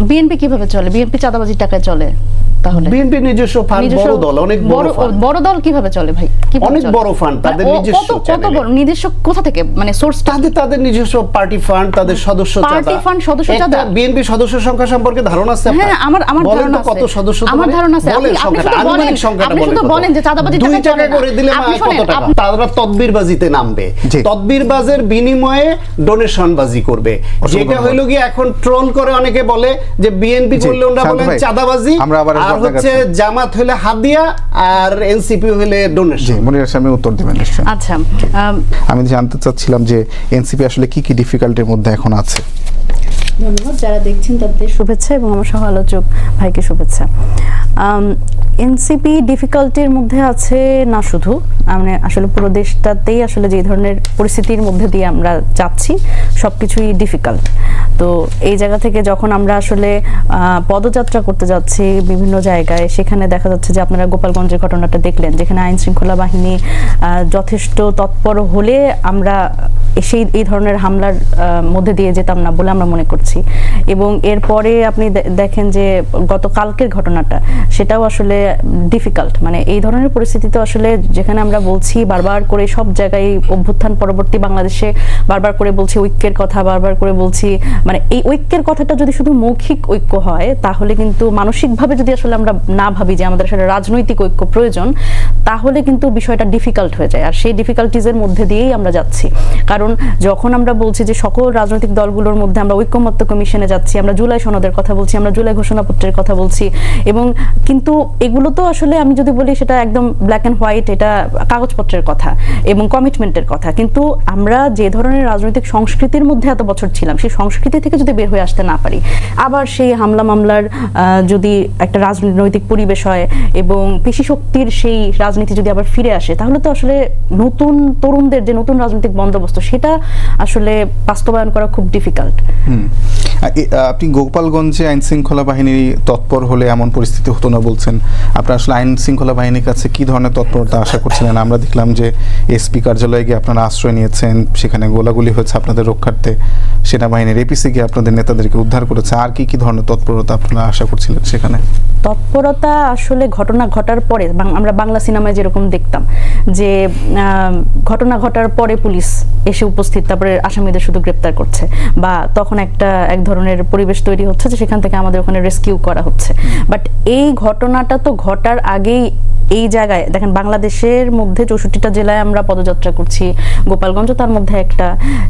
BNP কিভাবে চলে? BNP চাঁদাবাজির টাকায় চলে। তাহলে বিএনপি নিজস্ব ফান্ড, বড় দল, অনেক বড় দল কিভাবে চলে ভাই? অনেক বড় ফান্ড তাদের নিজস্ব। কত বড় নিজস্ব কোথা থেকে, মানে সোর্স? তাদের নিজস্ব পার্টি ফান্ড, তাদের সদস্য চাঁদা। পার্টি ফান্ড, সদস্য চাঁদা। বিএনপি সদস্য সংখ্যা সম্পর্কে ধারণা আছে? হ্যাঁ, আমার ধারণা আছে। কত সদস্য? আমার ধারণা আছে। বলেন সংখ্যাটা, আনুমানিক সংখ্যাটা বলেন। আপনি বলেন যে চাঁদাবাজির টাকা 2 টাকা করে দিলে কত টাকা? তারা তদবিরবাজিতে নামবে, তদবিরবাজেের বিনিময়ে ডোনেশন বাজি করবে। যেটা হইলো কি এখন ট্রোল করে অনেকে বলে যে বিএনপি করলে ওরা বলেন চাঁদাবাজি, আর হচ্ছে জামাত হলে হাদিয়া, আর এনসিপি হলে ডোনেশন। মনির সামনে উত্তর দিবেন নিশ্চয়ই। আচ্ছা, আমি জানতে চাচ্ছিলাম যে এনসিপি আসলে কি কি ডিফিকাল্টির মধ্যে এখন আছে? ধন্যবাদ। যারা দেখছেন তাদের শুভেচ্ছা এবং আমার সহ আলোচক ভাইকে শুভেচ্ছা। এনসিপি ডিফিকাল্টির মধ্যে আছে না শুধু, মানে আসলে পুরো দেশটাতেই আসলে যে ধরনের পরিস্থিতির মধ্যে দিয়ে আমরা যাচ্ছি সবকিছুই ডিফিকাল্ট। তো এই জায়গা থেকে যখন আমরা আসলে পদযাত্রা করতে যাচ্ছি বিভিন্ন জায়গায়, সেখানে দেখা যাচ্ছে যে আপনারা গোপালগঞ্জের ঘটনাটা দেখলেন, যেখানে আইন শৃঙ্খলা বাহিনী যথেষ্ট তৎপর হলে আমরা এই ধরনের হামলার মধ্যে দিয়ে যেতাম না বলে আমরা মনে করছি। এবং এরপরে আপনি দেখেন যে গতকালকের ঘটনাটা, সেটাও আসলে ডিফিকাল্ট। মানে এই ধরনের পরিস্থিতিতে আসলে যেখানে আমরা বলছি বারবার করে সব জায়গায় অভ্যুত্থান পরবর্তী বাংলাদেশে বারবার করে বলছি ঐক্যের কথা, বারবার করে বলছি, মানে এই ঐক্যের কথাটা যদি শুধু মৌখিক ঐক্য হয় তাহলে কিন্তু মানসিকভাবে যদি আসলে আমরা না ভাবি যে আমাদের আসলে রাজনৈতিক ঐক্য প্রয়োজন, তাহলে কিন্তু বিষয়টা ডিফিকাল্ট হয়ে যায়। আর সেই ডিফিকাল্টিজের মধ্যে দিয়েই আমরা যাচ্ছি। কারণ যখন আমরা বলছি যে সকল রাজনৈতিক দলগুলোর মধ্যে আমরা ঐক্যমত্য কমিশনে যাচ্ছি, আমরা জুলাই সনদের কথা বলছি, আমরা জুলাই ঘোষণাপত্রের কথা বলছি, এবং কিন্তু এগুলো তো আসলে আমি যদি বলি সেটা একদম ব্ল্যাক অ্যান্ড হোয়াইট, এটা কাগজপত্রের কথা এবং কমিটমেন্টের কথা। কিন্তু আমরা যে ধরনের রাজনৈতিক সংস্কৃতির মধ্যে এত বছর ছিলাম, সেই সংস্কৃতি থেকে যদি বের হয়ে আসতে না পারি, আবার সেই হামলা মামলার যদি একটা রাজনৈতিক পরিবেশ হয় এবং পেশি শক্তির সেই রাজনীতি যদি আবার ফিরে আসে, তাহলে তো আসলে নতুন তরুণদের যে নতুন রাজনৈতিক বন্দোবস্ত, সেটা আসলে বাস্তবায়ন করা খুব ডিফিকাল্ট। আপনি গোপালগঞ্জে আইন শৃঙ্খলা বাহিনী তৎপর হলে এমন পরিস্থিতি হতো না বলছেন, আপনারা আসলে আইন শৃঙ্খলা বাহিনীর কাছে কি ধরনের তৎপরতা আশা করছিলেন? আমরা দেখলাম যে এসপি কার্যালয়ে গিয়ে আপনারা আশ্রয় নিয়েছেন, সেখানে গোলাগুলি হয়েছে আপনাদের রক্ষার্থে, সেনাবাহিনীর এপিসি গিয়ে আপনাদের নেতাদেরকে উদ্ধার করেছে। আর কি কি ধরনের তৎপরতা আপনারা আশা করছিলেন সেখানে? তৎপরতা আসলে ঘটনা ঘটার পরে আমরা বাংলা সিনেমায় যেরকম দেখতাম যে ঘটনা ঘটার পরে পুলিশ এসে উপস্থিত, তারপরে আসামিদের শুধু গ্রেপ্তার করছে, বা তখন এক ধরনের পরিবেশ তৈরি হচ্ছে যে সেখান থেকে আমাদের ওখানে রেস্কিউ করা হচ্ছে। বাট এই ঘটনাটা তো ঘটার আগেই এই জায়গায় দেখেন, বাংলাদেশের মধ্যে 64টা জেলায় আমরা পদযাত্রা করছি, গোপালগঞ্জ তার মধ্যে একটা।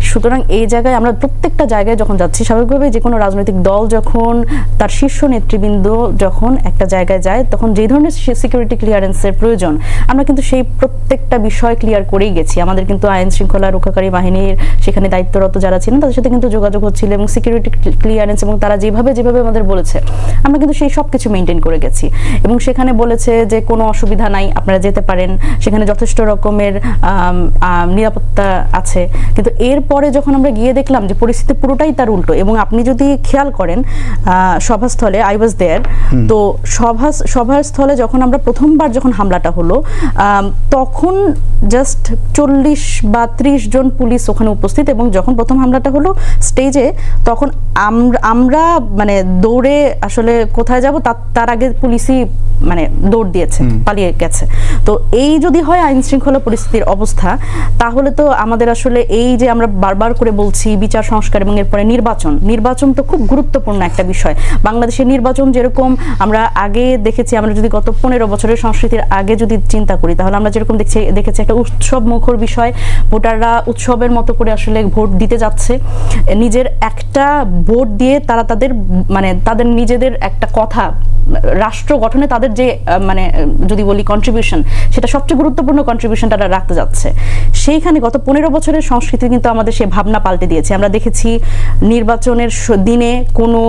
সুতরাং এই জায়গায় আমরা প্রত্যেকটা জায়গায় যখন যাচ্ছি, স্বাভাবিকভাবে যে কোনো রাজনৈতিক দল যখন তার শীর্ষ নেতৃবৃন্দ যখন একটা জায়গায় যায়, তখন যে ধরনের সিকিউরিটি ক্লিয়ারেন্সের প্রয়োজন, আমরা কিন্তু সেই প্রত্যেকটা বিষয় ক্লিয়ার করেই গেছি। আমাদের কিন্তু আইন শৃঙ্খলা রক্ষাকারী বাহিনীর সেখানে দায়িত্বরত যারা ছিলেন তাদের সাথে কিন্তু যোগাযোগ হচ্ছিল, এবং সিকিউরিটি ক্লিয়ারেন্স এবং তারা যেভাবে আমাদের বলেছে, আমরা কিন্তু সেই সব কিছু মেনটেন করে গেছি। এবং সেখানে বলেছে যে কোনো অসুবিধা নাই, আপনারা যেতে পারেন, সেখানে যথেষ্ট রকমের নিরাপত্তা আছে। কিন্তু এরপরে যখন আমরা গিয়ে দেখলাম যে পরিস্থিতি পুরোটাই তার উল্টো, এবং আপনি যদি খেয়াল করেন সভাস্থলে, আই ওয়াজ দেয়ার, তো সভাস্থলে যখন আমরা প্রথমবার যখন হামলাটা হলো, তখন জাস্ট 40 বা 30 জন পুলিশ ওখানে উপস্থিত, এবং যখন প্রথম হামলাটা হলো স্টেজে, তখন আমরা মানে দৌড়ে আসলে কোথায় যাব তার আগে পুলিশই মানে দৌড় দিয়েছে, পালিয়ে গেছে। তো এই যদি হয় আইন শৃঙ্খলা পরিস্থিতির অবস্থা, তাহলে তো আমাদের আসলে এই যে আমরা বারবার করে বলছি বিচার সংস্কার এবং এরপরে নির্বাচন তো খুব গুরুত্বপূর্ণ একটা বিষয়। বাংলাদেশের নির্বাচন যেরকম আমরা আগে দেখেছি, আমরা যদি গত 15 বছরের সংস্কৃতির আগে যদি চিন্তা করি, তাহলে আমরা যেরকম দেখেছি একটা উৎসব মুখর বিষয়, ভোটাররা উৎসবের মতো করে আসলে ভোট দিতে যাচ্ছে, নিজের একটা ভোট দিয়ে তারা তাদের নিজেদের একটা কথা, রাষ্ট্র গঠনে তাদের যে মানে যদি বলি কন্ট্রিবিউশন, সেটা সবচেয়ে গুরুত্বপূর্ণ কন্ট্রিবিউশন তারা রাখতে যাচ্ছে। সেইখানে গত 15 বছরের সংস্কৃতি কিন্তু আমাদের সে ভাবনা পাল্টে দিয়েছে। আমরা দেখেছি নির্বাচনের দিনে কোনো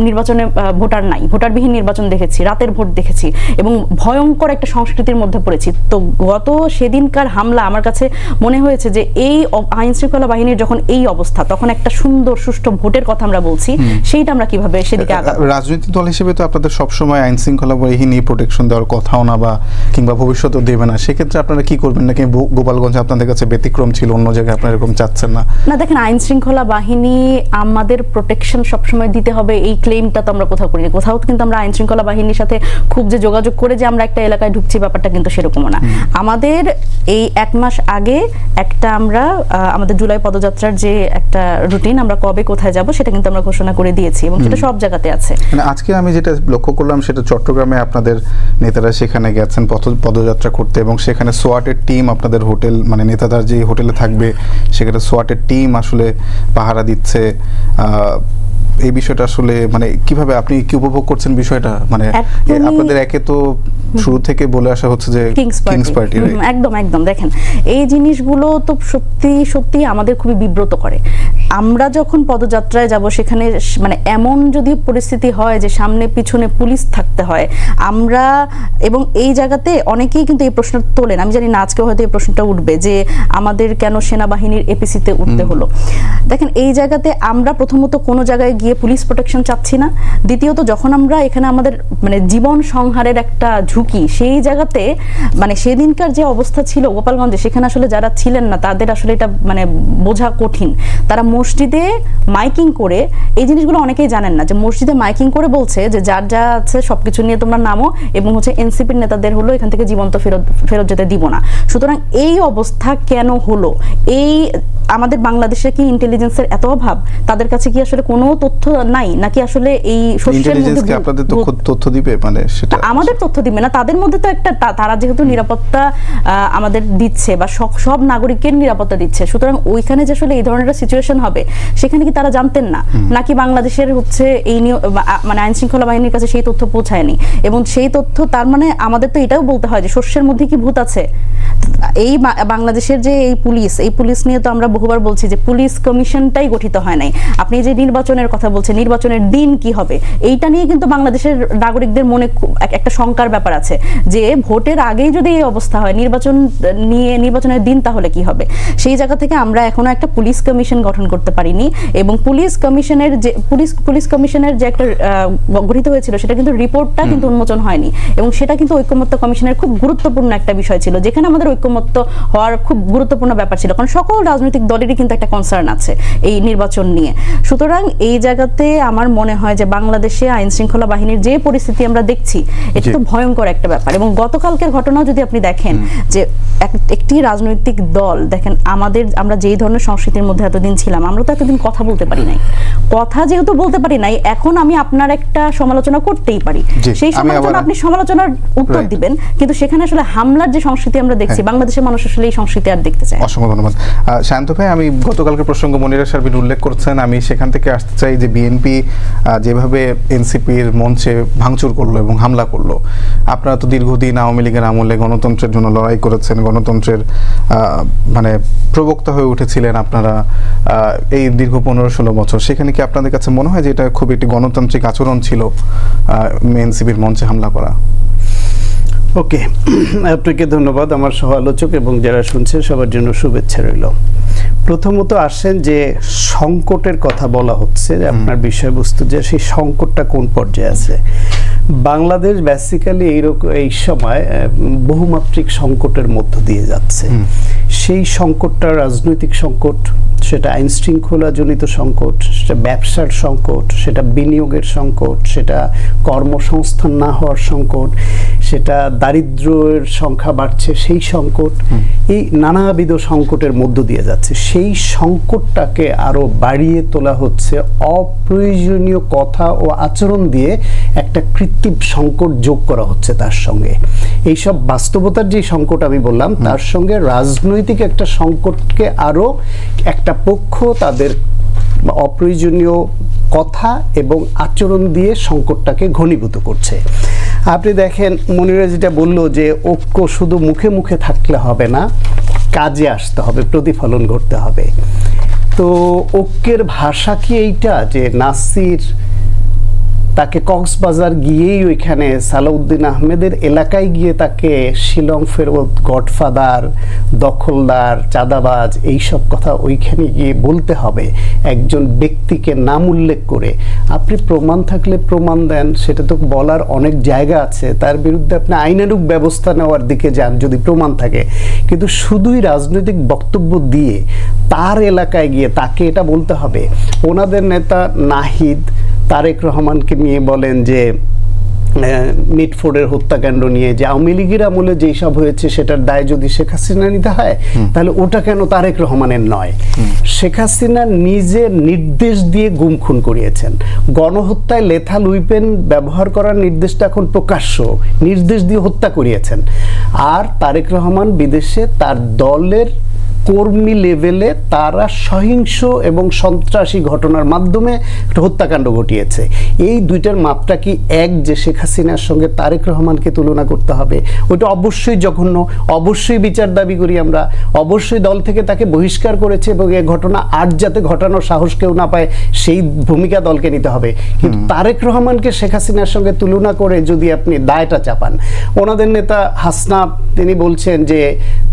নির্বাচনে ভোটার নাই, ভোটারবিহীন নির্বাচন দেখেছি, রাতের ভোট দেখেছি, এবং ভয়ঙ্কর একটা সংস্কৃতির মধ্যে পড়েছি। তো গত সেদিনকার হামলা আমার কাছে মনে হয়েছে যে এই আইন শৃঙ্খলা বাহিনীর যখন এই অবস্থা, তখন একটা সুন্দর সুষ্ঠু ভোটের কথা আমরা বলছি, সেইটা আমরা কিভাবে সেদিকে আগাবো? রাজনৈতিক দল হিসেবে তো আপনাদের সবসময় সবসময় আইন শৃঙ্খলা বাহিনী প্রোটেকশন দেওয়ার কথাও না, বা কিংবা ভবিষ্যতেও দেবে না, সেক্ষেত্রে আপনারা কি করবেন? নাকি গোপালগঞ্জ আপনাদের কাছে ব্যতিক্রম ছিল, অন্য জায়গায় আপনারা এরকম চাচ্ছেন না? না দেখেন, আইন শৃঙ্খলা বাহিনী আমাদের প্রোটেকশন সবসময় দিতে হবে এই ক্লেমটা তো আমরা কোথাও করিনি। কোথাও কিন্তু আমরা আইন শৃঙ্খলা বাহিনীর সাথে খুব যে যোগাযোগ করে যে আমরা একটা এলাকায় ঢুকছি ব্যাপারটা কিন্তু সেরকমও না। আমাদের এই 1 মাস আগে একটা আমরা আমাদের জুলাই পদযাত্রার যে একটা রুটিন, আমরা কবে কোথায় যাব সেটা কিন্তু আমরা ঘোষণা করে দিয়েছি এবং সেটা সব জায়গাতে আছে। মানে আজকে আমি যেটা লক্ষ্য করলাম সেটা চট্টগ্রামে আপনাদের নেতারা সেখানে গেছেন পদযাত্রা করতে, এবং সেখানে সোয়াটের টিম আপনাদের হোটেল, মানে নেতাদের যে হোটেলে থাকবে সেখানে সোয়াটের টিম আসলে পাহারা দিচ্ছে। এই বিষয়টা আসলে মানে কিভাবে আপনি কি উপভোগ করছেন বিষয়টা? মানে আপনাদের একে তো শুরু থেকে বলে আসা হচ্ছে যে কিংস পার্টি। একদম একদম। দেখেন, এই জিনিসগুলো তো সত্যি সত্যি আমাদের খুবই বিব্রত করে। আমরা যখন পদযাত্রায় যাব সেখানে মানে এমন যদি পরিস্থিতি হয় যে সামনে পিছনে পুলিশ থাকতে হয়, আমরা এবং এই জায়গাতে অনেকেই কিন্তু এই প্রশ্ন তোলেন, আমি জানি না আজকে হয়তো এই প্রশ্নটা উঠবে যে আমাদের কেন সেনাবাহিনীর এপিসিতে উঠতে হলো। দেখেন, এই জায়গাতে আমরা প্রথমত কোনো জায়গায় গিয়ে পুলিশ প্রোটেকশন চাচ্ছি না। দ্বিতীয়ত যখন আমরা এখানে আমাদের মানে জীবন সংহারের একটা ঝুঁকি, সেই জায়গাতে মানে সেদিনকার যে অবস্থা ছিল গোপালগঞ্জে, সেখানে আসলে যারা ছিলেন না তাদের আসলে এটা মানে বোঝা কঠিন। তারা মসজিদে মাইকিং করে, এই জিনিসগুলো অনেকেই জানেন না যে মসজিদে মাইকিং করে বলছে যে যার যা আছে সবকিছু নিয়ে তোমরা নামো, এবং হচ্ছে এনসিপির নেতাদের হলো এখান থেকে জীবন্ত ফেরত যেতে দিব না। সুতরাং এই অবস্থা কেন হলো? এই আমাদের বাংলাদেশে কি ইন্টেলিজেন্সের এত অভাব? তাদের কাছে কি আসলে কোনো তথ্য নাই, নাকি আসলে এই ইন্টেলিজেন্সকে আপনাদের তথ্য দিবে? মানে সেটা আমাদের তথ্য দিবে না, তাদের মধ্যে তো একটা তারা যেহেতু নিরাপত্তা আমাদের দিচ্ছে বা সব নাগরিকের নিরাপত্তা দিচ্ছে, সুতরাং ওইখানে যে আসলে এই ধরনের সিচুয়েশন হবে সেখানে কি তারা জানতেন না? নাকি বাংলাদেশের হচ্ছে এই মানে আইন শৃঙ্খলা বাহিনীর কাছে সেই তথ্য পৌঁছায়নি? এবং সেই তথ্য তার মানে আমাদের তো এটাও বলতে হয় যে শস্যের মধ্যে কি ভূত আছে? এই বাংলাদেশের যে এই পুলিশ নিয়ে তো আমরা বহুবার বলছি যে পুলিশ কমিশনটাই গঠিত হয় নাই। আপনি যে নির্বাচনের কথা বলছেন, নির্বাচনের দিন কি হবে এইটা নিয়ে কিন্তু বাংলাদেশের নাগরিকদের মনে একটা শঙ্কার ব্যাপার আছে যে ভোটের আগেই যদি এই অবস্থা হয়, নির্বাচনের দিন তাহলে কি হবে? সেই জায়গা থেকে আমরা এখনো একটা পুলিশ কমিশন গঠন করতে পারিনি, এবং পুলিশ কমিশনের যে একটা গঠিত হয়েছিল সেটা কিন্তু রিপোর্টটা কিন্তু উন্মোচন হয়নি, এবং সেটা কিন্তু ঐকমত্য কমিশনের খুব গুরুত্বপূর্ণ একটা বিষয় ছিল, যেখানে আমাদের ঐকমত্য হওয়ার খুব গুরুত্বপূর্ণ ব্যাপার ছিল, কারণ সকল রাজনৈতিক দলেরই কিন্তু একটা কনসার্ন আছে এই নির্বাচন নিয়ে। সুতরাং এই জায়গাতে আমার মনে হয় যে বাংলাদেশে আইন শৃঙ্খলা বাহিনীর যে পরিস্থিতি আমরা দেখছি এটা তো ভয়ঙ্কর একটা ব্যাপার। এবং গতকালকের ঘটনাও যদি আপনি দেখেন যে একটি রাজনৈতিক দল, দেখেন আমরা যেই ধরনের সংস্কৃতির মধ্যে এতদিন ছিলাম, আমরা তো এতদিন কথা বলতে পারি নাই। কথা যেহেতু বলতে পারি নাই, এখন আমি আপনার একটা সমালোচনা করতেই পারি, সেই সমালোচনা আপনি সমালোচনার উত্তর দিবেন, কিন্তু সেখানে আসলে হামলার যে সংস্কৃতি আমরা দেখছি, বাংলাদেশের মানুষ আসলে এই সংস্কৃতি আর দেখতে চায়। অসংখ্য ধন্যবাদ শান্ত ভাই। আমি গতকালকে প্রসঙ্গ মনিরা শারবিন উল্লেখ করছেন, আমি সেখান থেকে আসতে চাই যে বিএনপি যেভাবে এনসিপির মঞ্চে ভাঙচুর করলো এবং হামলা করলো, আপনারা তো দীর্ঘদিন আওয়ামী লীগের আমলে গণতন্ত্রের জন্য লড়াই করেছেন, গণতন্ত্রের মানে প্রবক্তা হয়ে উঠেছিলেন আপনারা এই দীর্ঘ 15-16 বছর। সেখানে কি আপনাদের কাছে মনে হয় যে এটা খুব একটি গণতান্ত্রিক আচরণ ছিল এনসিপির মঞ্চে হামলা করা? ওকে, আপনাকে ধন্যবাদ আমার সহ আলোচক এবং যারা শুনছেন সবার জন্য শুভেচ্ছা রইল। প্রথমত আসেন যে সংকটের কথা বলা হচ্ছে, আপনার বিষয়বস্তু যে সেই সংকটটা কোন পর্যায়ে আছে। বাংলাদেশ বেসিক্যালি এই সময় বহুমাত্রিক সংকটের মধ্য দিয়ে যাচ্ছে। সেই সংকটটা রাজনৈতিক সংকট, সেটা আইন শৃঙ্খলা জনিত সংকট, সেটা ব্যবসার সংকট, সেটা বিনিয়োগের সংকট, সেটা কর্মসংস্থান না হওয়ার সংকট, সেটা দারিদ্র্যের সংখ্যা বাড়ছে সেই সংকট, এই নানাবিধ সংকটের মধ্য দিয়ে যাচ্ছে। সেই সংকটটাকে আরো বাড়িয়ে তোলা হচ্ছে অপ্রয়োজনীয় কথা ও আচরণ দিয়ে, একটা কৃত্রিম সংকট যোগ করা হচ্ছে তার সঙ্গে। এইসব বাস্তবতার যে সংকট আমি বললাম, তার সঙ্গে রাজনৈতিক একটা সংকটকে আরো একটা পক্ষ তাদের অপ্রয়োজনীয় কথা এবং আচরণ দিয়ে সংকটটাকে ঘনীভূত করছে। আপনি দেখেন মনিরা যেটা বললো যে ঐক্য শুধু মুখে মুখে থাকলে হবে না, কাজে আসতে হবে, প্রতিফলন ঘটতে হবে। তো ঐক্যের ভাষা কি এইটা যে নাসির তাকে কক্সবাজার গিয়েই ওইখানে সালাউদ্দিন আহমেদের এলাকায় গিয়ে তাকে শিলং ফেরত, গডফাদার, দখলদার, চাঁদাবাজ এইসব কথা ওইখানে গিয়ে বলতে হবে একজন ব্যক্তিকে নাম উল্লেখ করে? আপনি প্রমাণ থাকলে প্রমাণ দেন, সেটা তো বলার অনেক জায়গা আছে, তার বিরুদ্ধে আপনি আইনানুগ ব্যবস্থা নেওয়ার দিকে যান যদি প্রমাণ থাকে। কিন্তু শুধুই রাজনৈতিক বক্তব্য দিয়ে তার এলাকায় গিয়ে তাকে এটা বলতে হবে। ওনাদের নেতা নাহিদ তারেক রহমানকে নিয়ে বলেন যে মিটফোর্ডের হত্যাকাণ্ড নিয়ে যে আওয়ামী লীগের আমলে যেই সব হয়েছে সেটার দায় যদি শেখ হাসিনা নিতে হয়, তাহলে ওটা কেন তারেক রহমানের নয়? শেখ হাসিনা নিজে নির্দেশ দিয়ে গুম খুন করিয়েছেন। গণহত্যায় লেথাল উইপেন ব্যবহার করার নির্দেশটা এখন প্রকাশ্য, নির্দেশ দিয়ে হত্যা করিয়েছেন। আর তারেক রহমান বিদেশে তার দলের কর্মী লেভেলে তারা সহিংস এবং সন্ত্রাসী ঘটনার মাধ্যমে হত্যাকাণ্ড ঘটিয়েছে। এই দুইটার মাত্রা কি এক যে শেখ হাসিনার সঙ্গে তারেক রহমানকে তুলনা করতে হবে? ওইটা অবশ্যই জঘন্য, অবশ্যই বিচার দাবি করি আমরা, অবশ্যই দল থেকে তাকে বহিষ্কার করেছে এবং এই ঘটনা আর যাতে ঘটানোর সাহস কেউ না পায় সেই ভূমিকা দলকে নিতে হবে। কিন্তু তারেক রহমানকে শেখ হাসিনার সঙ্গে তুলনা করে যদি আপনি দায়টা চাপান, ওনাদের নেতা হাসনাত তিনি বলছেন যে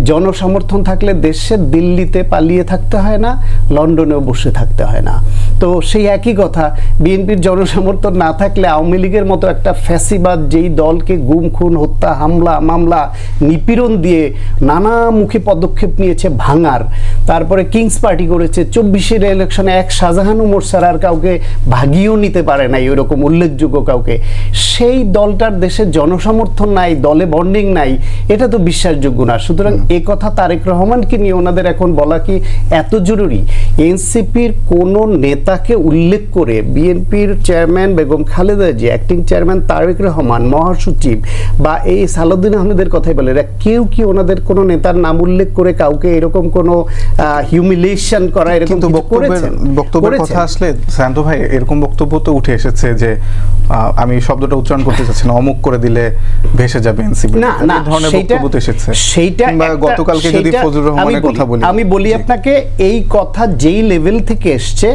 জনসমর্থন থাকলে দেশের দিল্লিতে পালিয়ে থাকতে হয় না, লন্ডনেও বসে থাকতে হয় না। তো সেই একই কথা, বিএনপির জনসমর্থন না থাকলে আওয়ামী লীগের মতো একটা ফ্যাসিবাদ যেই দলকে গুম খুন, হত্যা, হামলা, মামলা, নিপীড়ন দিয়ে নানামুখী পদক্ষেপ নিয়েছে ভাঙার, তারপরে কিংস পার্টি করেছে, 24-এর ইলেকশনে এক শাহজাহান উমর ছাড়া আর কাউকে ভাগিয়েও নিতে পারে নাই ওইরকম উল্লেখযোগ্য কাউকে, সেই দলটার দেশের জনসমর্থন নাই, দলে বন্ডিং নাই, এটা তো বিশ্বাসযোগ্য না। সুতরাং এ কথা তারেক রহমানকে নিয়ে ওনাদের এখন বলা কি এত জরুরি? এনসিপির কোন নেতাকে উল্লেখ করে বিএনপির chairman Begum Khaleda Zia, acting chairman Tarique Rahman, মহাসচিব বা এই সালাউদ্দিন আহমেদের কথাই বলে, এরা কেউ কি ওনাদের কোন নেতার নাম উল্লেখ করে কাউকে এরকম কোন হিউমিলিয়েশন করা এরকম করেছেন? বক্তব্যের কথা আসলে শান্ত ভাই, এরকম বক্তব্য তো উঠে এসেছে যে আমি শব্দটা উচ্চারণ করতে চাচ্ছি না, অমুক করে দিলে ভেসে যাবে এনসিপি, না না, ধরনের বক্তব্য তো এসেছে। সেইটা গতকালকে যদি ফজলুর রহমানের কথা বলি, আমি বলি আপনাকে, এই কথা যেই লেভেল থেকে এসছে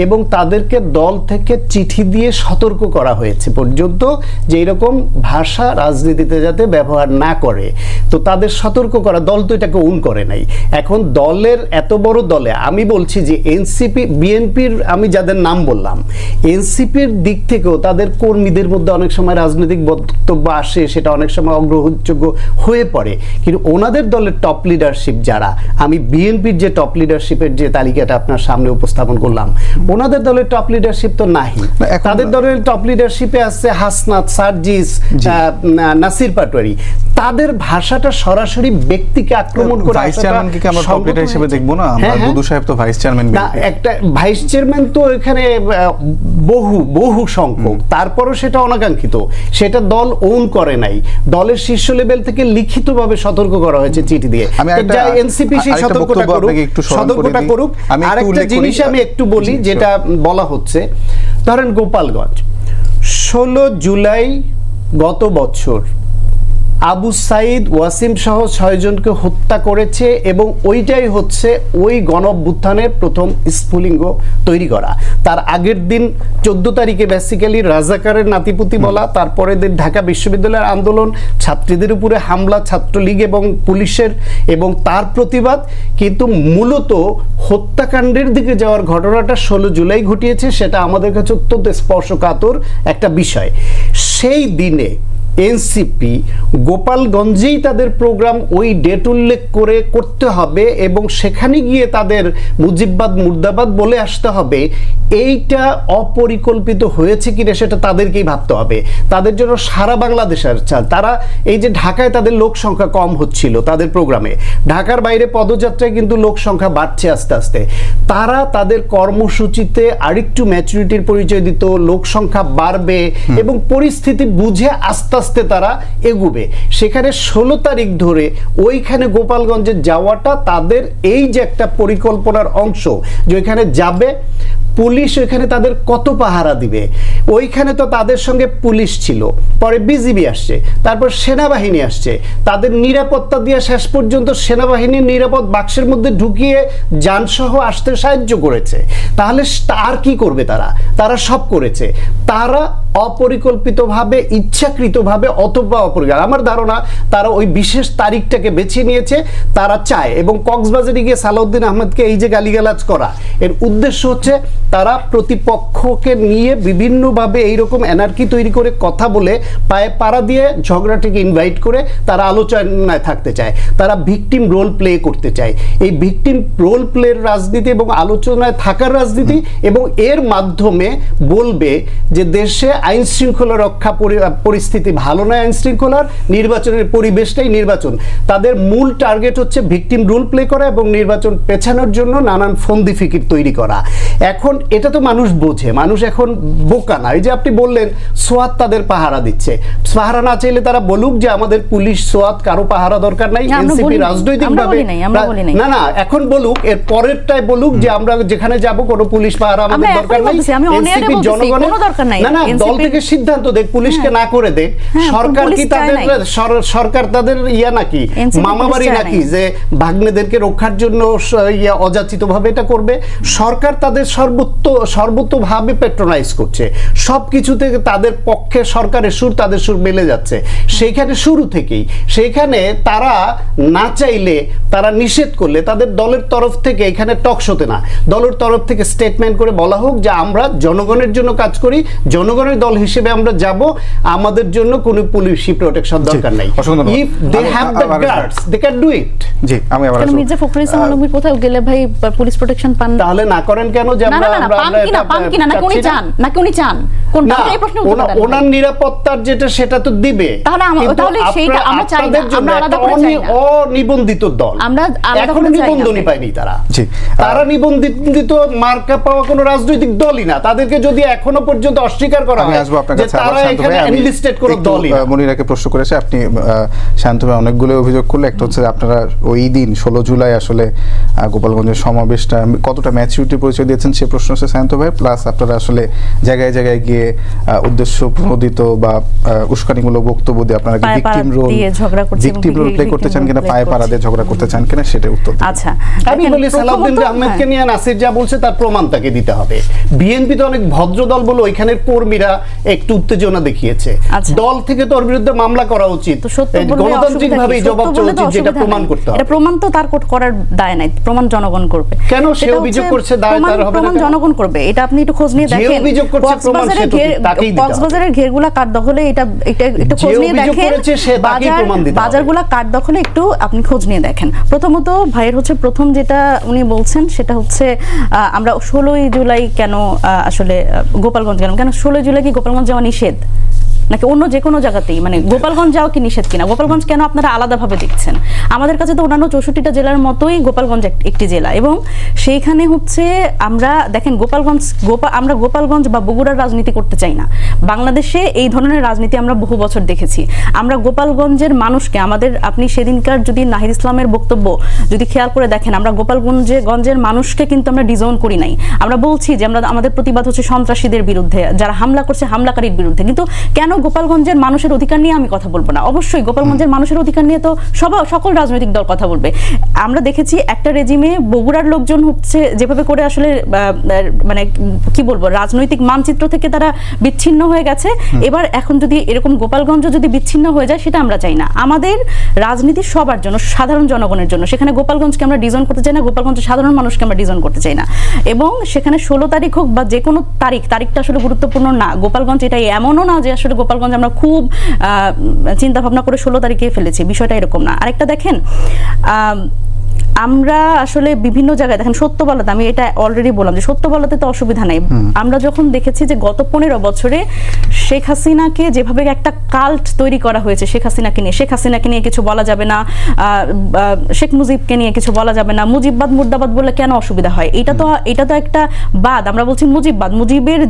এবং তাদেরকে দল থেকে চিঠি দিয়ে সতর্ক করা হয়েছে পর্যন্ত যে এরকম ভাষা রাজনীতিতে যাতে ব্যবহার না করে, তো তাদের সতর্ক করা, দল তো এটাকে ওন করে নাই। এখন দলের এত বড় দলে আমি বলছি যে এনসিপি, বিএনপির আমি যাদের নাম বললাম, এনসিপির দিক থেকেও তাদের কর্মীদের মধ্যে অনেক সময় রাজনৈতিক বক্তব্য আসে, সেটা অনেক সময় অগ্রহণযোগ্য হয়ে পড়ে, কিন্তু ওনাদের দলের টপ লিডারশিপ যারা, আমি বিএনপির যে টপ লিডারশিপের যে তালিকাটা আপনার সামনে উপস্থাপন করলাম, ওনাদের দলের টপ লিডারশিপ তো নাই। তাদের দলের টপ লিডারশিপে আছে হাসনাত, সার্জিস, নাসির পাটোয়ারি। তাদের ভাষাটা সরাসরি ব্যক্তিকে আক্রমণ করে। ভাইস চেয়ারম্যানকে কি আমরা টপ লিডার হিসেবে দেখব না? আমরা দুদু সাহেব তো ভাইস চেয়ারম্যান, না একটা ভাইস চেয়ারম্যান তো এখানে বহু সংখ্যক, তারপরও সেটা অনাকাঙ্ক্ষিত, সেটা দল ওন করে নাই, দলের শীর্ষ লেভেল থেকে লিখিতভাবে সতর্ক করা হয়েছে চিঠি দিয়ে। এনসিপি সেই সতর্কতা করুক। আরেকটা জিনিস আমি একটু বলি, যেটা বলা হচ্ছে, ধরেন গোপালগঞ্জ 16 জুলাই গত বছর আবু সাইদ, ওয়াসিম সহ 6 জনকে হত্যা করেছে এবং ওইটাই হচ্ছে ওই গণঅভ্যুত্থানের প্রথম স্ফুলিঙ্গ তৈরি করা। তার আগের দিন 14 তারিখে বেসিক্যালি রাজাকারের নাতিপুতি বলা, তারপরে দিন ঢাকা বিশ্ববিদ্যালয়ের আন্দোলন, ছাত্রীদের উপরে হামলা, ছাত্রলীগ এবং পুলিশের, এবং তার প্রতিবাদ। কিন্তু মূলত হত্যাকাণ্ডের দিকে যাওয়ার ঘটনাটা 16 জুলাই ঘটিয়েছে, সেটা আমাদের কাছে অত্যন্ত স্পর্শকাতর একটা বিষয়। সেই দিনে এনসিপি গোপালগঞ্জেই তাদের প্রোগ্রাম ওই ডেট উল্লেখ করে করতে হবে এবং সেখানে গিয়ে তাদের মুজিববাদ মুর্দাবাদ বলে আসতে হবে। এইটা অপরিকল্পিত হয়েছে কিনা সেটা তাদেরকেই ভাবতে হবে। তাদের জন্য সারা বাংলাদেশের তারা, এই যে ঢাকায় তাদের লোক সংখ্যা কম হচ্ছিল তাদের প্রোগ্রামে, ঢাকার বাইরে পদযাত্রায় কিন্তু লোক সংখ্যা বাড়ছে আস্তে আস্তে। তারা তাদের কর্মসূচিতে আরেকটু ম্যাচুরিটির পরিচয় দিত, লোক সংখ্যা বাড়বে এবং পরিস্থিতি বুঝে আস্তে আস্তে তারা এগুবে। সেখানে 16 তারিখ ধরে ওইখানে গোপালগঞ্জে যাওয়াটা তাদের এই যে একটা পরিকল্পনার অংশ, যে ওইখানে যাবে, পুলিশ ওইখানে তাদের কত পাহারা দিবে? ওইখানে তো তাদের সঙ্গে পুলিশ ছিল, পরে বিজিবি আসছে, তারপর সেনাবাহিনী আসছে, তাদের নিরাপত্তা দিয়ে শেষ পর্যন্ত সেনাবাহিনীর নিরাপদ বাক্সের মধ্যে ঢুকিয়ে যানসহ আসতে সাহায্য করেছে। তাহলে আর কি করবে তারা? তারা সব করেছে। তারা অপরিকল্পিতভাবে, ইচ্ছাকৃতভাবে অথবা অপরিকল্পিত, আমার ধারণা তারা ওই বিশেষ তারিখটাকে বেছে নিয়েছে। তারা চায়, এবং কক্সবাজারে গিয়ে সালাউদ্দিন আহমেদকে এই যে গালিগালাজ করা, এর উদ্দেশ্য হচ্ছে তারা প্রতিপক্ষকে নিয়ে বিভিন্নভাবে এইরকম এনার্কি তৈরি করে কথা বলে পায়ে পাড়া দিয়ে ঝগড়াটিকে ইনভাইট করে তারা আলোচনায় থাকতে চায়। তারা ভিকটিম রোল প্লে করতে চায়। এই ভিকটিম রোল প্লের রাজনীতি এবং আলোচনায় থাকার রাজনীতি, এবং এর মাধ্যমে বলবে যে দেশে আইন শৃঙ্খলা রক্ষা পরিস্থিতি ভালো নয়, আইন শৃঙ্খলার নির্বাচনের পরিবেশটাই নির্বাচন। তাদের মূল টার্গেট হচ্ছে ভিকটিম রোল প্লে করা এবং নির্বাচন পেছানোর জন্য নানান ফন্দি ফিকির তৈরি করা। এখন এটা তো মানুষ বোঝে, মানুষ এখন বোকা না। এই যে আপনি বললেন সোয়াত তাদের পাহারা দিচ্ছে, পাহারা না চাইলে তারা বলুক যে আমাদের পুলিশ সোয়াত কারো পাহারা দরকার নাই, এনসিপি রাজনৈতিকভাবে না না এখন বলুক, এর পরেরটাই বলুক যে আমরা যেখানে যাব কোনো পুলিশ পাহারা আমাদের দরকার নাই, এনসিপি জনগণের না না দল থেকে সিদ্ধান্ত দেখ, পুলিশকে না করে দেখ। সরকার কি তাদের সরকার তাদের ইয়া নাকি মামাবাড়ি নাকি যে ভাগ্নেদেরকে রক্ষার জন্য অযাচিতভাবে এটা করবে? সরকার তাদের সর্বতোভাবে পেট্রোনাইজ করছে, সবকিছুতে তাদের পক্ষে সরকারের সুর, তাদের সুর মেলে যাচ্ছে সেইখানে শুরু থেকেই। সেইখানে তারা না চাইলে, তারা নিষেধ করলে, তাদের দলের তরফ থেকে এখানে টক শোতে না, দলের তরফ থেকে স্টেটমেন্ট করে বলা হোক যে আমরা জনগণের জন্য কাজ করি, জনগণের দল হিসেবে আমরা যাব, আমাদের জন্য কোনো পুলিশি প্রোটেকশন দরকার নাই। If they have the guards they can do it. জি, আমি আবার মির্জা ফখরুল ইসলাম আলমগীর কোথাও গেলে ভাই পুলিশ প্রোটেকশন পান, তাহলে না করেন কেন? যে আমরা পান কিনা নাকি উনি চান, নাকি উনি চান কোনটা? এই প্রশ্ন ওনার নিরাপত্তার যেটা সেটা তো দিবে, তাহলে সেইটা আমরা চাই না, আমরা আলাদা করে চাই না। অনিবন্ধিত দল, আমরা আলাদা করে নিবন্ধনই পাইনি তারা। জি, তারা নিবন্ধিত মার্কা পাওয়া কোনো রাজনৈতিক দলই না। তাদেরকে যদি এখনো পর্যন্ত অস্বীকার করা হয় যে তারা এখানে এনলিস্টেড কোনো দলই না। মনিরাকে প্রশ্ন করেছে, আপনি শান্ত ভাই অনেকগুলো অভিযোগ করলে, একটা হচ্ছে আপনারা ওই দিন 16 জুলাই আসলে গোপালগঞ্জের সমাবেশটা কতটা ম্যাচুরিটি পরিচয় দিয়েছেন সে প্রশ্ন হচ্ছে শান্ত ভাই, প্লাস আপনারা আসলে জায়গায় জায়গায় গিয়ে উদ্দেশ্য প্রণোদিত বা উস্কানিমূলক বক্তব্য দিয়ে আপনারা ভিকটিম রোল প্লে করতে চান কিনা, পায়ে পাড়া দিয়ে ঝগড়া করতে চান কিনা, সেটা উত্তর। আচ্ছা, আমি বলি সালাউদ্দিন আহমেদকে নিয়ে নাসির যা বলছে তার প্রমাণ তাকে দিতে হবে। বিএনপি তো অনেক ভদ্র দল বলে ওইখানের কর্মীরা একটু উত্তেজনা দেখিয়েছে, দল থেকে তোর বিরুদ্ধে মামলা করা উচিত, গণতান্ত্রিকভাবে জবাব চাওয়া উচিত, যেটা প্রমাণ করতে হবে। এটা প্রমাণ তো তার করার দায় নাই, প্রমাণ জনগণ করবে। কেন সে অভিযোগ করছে দায় তার হবে না? প্রমাণ জনগণ করবে, এটা আপনি একটু খোঁজ নিয়ে দেখেন। যে অভিযোগ করছে প্রমাণ সে তো তাকেই দিতে হবে। কক্সবাজারের ঘেরগুলা কার দখলে, এটা একটু খোঁজ নিয়ে দেখেন। বাজারগুলা কার দখলে একটু আপনি খোঁজ নিয়ে দেখেন। প্রথমত ভাইয়ের হচ্ছে প্রথম যেটা উনি বলছেন সেটা হচ্ছে আমরা 16ই জুলাই কেন আসলে গোপালগঞ্জ কেন 16ই জুলাই কি গোপালগঞ্জ যাওয়া নিষেধ নাকি অন্য যে কোনো জায়গাতেই, মানে গোপালগঞ্জ যাওয়া কি নিষেধ কিনা? গোপালগঞ্জ কেন আপনারা আলাদাভাবে দেখছেন? আমাদের কাছে তো অন্যান্য 64টা জেলার মতোই গোপালগঞ্জ একটি জেলা, এবং সেইখানে হচ্ছে আমরা দেখেন আমরা গোপালগঞ্জ বা বগুড়ার রাজনীতি করতে চাই না। বাংলাদেশে এই ধরনের রাজনীতি আমরা বহু বছর দেখেছি। আমরা গোপালগঞ্জের মানুষকে আপনি সেদিনকার যদি নাহিদ ইসলামের বক্তব্য যদি খেয়াল করে দেখেন, আমরা গোপালগঞ্জের মানুষকে কিন্তু আমরা ডিজোন করি নাই। আমরা বলছি যে আমাদের প্রতিবাদ হচ্ছে সন্ত্রাসীদের বিরুদ্ধে, যারা হামলা করছে হামলাকারীর বিরুদ্ধে। কিন্তু কেন গোপালগঞ্জের মানুষের অধিকার নিয়ে আমি কথা বলবো না? অবশ্যই গোপালগঞ্জের মানুষের অধিকার নিয়ে তো সকল রাজনৈতিক দল কথা বলবে। আমরা দেখেছি একটা রেজিমে বগুড়ার লোকজন হচ্ছে যেভাবে করে আসলে মানে কি বলবো, রাজনৈতিক মানচিত্র থেকে তারা বিচ্ছিন্ন হয়ে গেছে। এবার এখন যদি এরকম গোপালগঞ্জ যদি বিচ্ছিন্ন হয়ে যায়, সেটা আমরা চাই না। আমাদের রাজনীতি সবার জন্য, সাধারণ জনগণের জন্য। সেখানে গোপালগঞ্জকে আমরা ডিজাইন করতে চাই না, গোপালগঞ্জের সাধারণ মানুষকে আমরা ডিজাইন করতে চাই না। এবং সেখানে 16 তারিখ হোক বা যে কোনো তারিখটা আসলে গুরুত্বপূর্ণ না। গোপালগঞ্জ এটা এমনও না যে আসলে গোপালগঞ্জ আমরা খুব চিন্তা ভাবনা করে 16 তারিখে ফেলেছি, বিষয়টা এরকম না। আরেকটা দেখেন, আমরা আসলে বিভিন্ন জায়গায় দেখেন সত্য বলাতে, আমি এটা অলরেডি বললাম যে সত্য বলাতে তো অসুবিধা নেই। আমরা যখন দেখেছি যে গত 15 বছরে শেখ হাসিনাকে যেভাবে একটা কাল্ট তৈরি করা হয়েছে, শেখ হাসিনাকে নিয়ে কিছু বলা যাবে না, শেখ মুজিবকে নিয়ে কিছু বলা যাবে না, মুজিববাদ মুর্দাবাদ বললে কেন অসুবিধা হয়? এটা তো একটা বাদ। আমরা বলছি মুজিববাদ, মুজিবের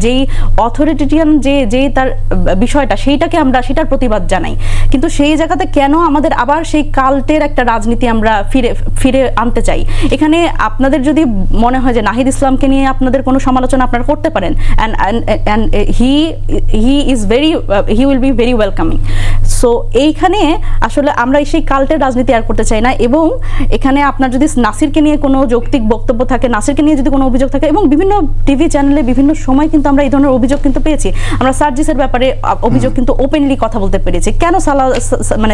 যেই অথরিটেরিয়ান যে তার বিষয়টা, সেটার প্রতিবাদ জানাই। কিন্তু সেই জায়গাতে কেন আমাদের আবার সেই কাল্টের একটা রাজনীতি আমরা ফিরে আনতে চাই। এখানে আপনাদের যদি মনে হয় যে নাহিদ ইসলামকে নিয়ে আপনাদের কোনো সমালোচনা আপনারা করতে পারেন, and he will be very welcoming. So এইখানে আসলে আমরা সেই কাল্টের রাজনীতি আর করতে চাই না। এবং এখানে আপনার যদি নাসিরকে নিয়ে কোনো যৌক্তিক বক্তব্য থাকে, নাসিরকে নিয়ে যদি কোনো অভিযোগ থাকে, এবং বিভিন্ন টিভি চ্যানেলে বিভিন্ন সময় কিন্তু আমরা এই ধরনের অভিযোগ কিন্তু পেয়েছি। আমরা সার্জিসের ব্যাপারে অভিযোগ কিন্তু ওপেনলি কথা বলতে পেরেছি, কেন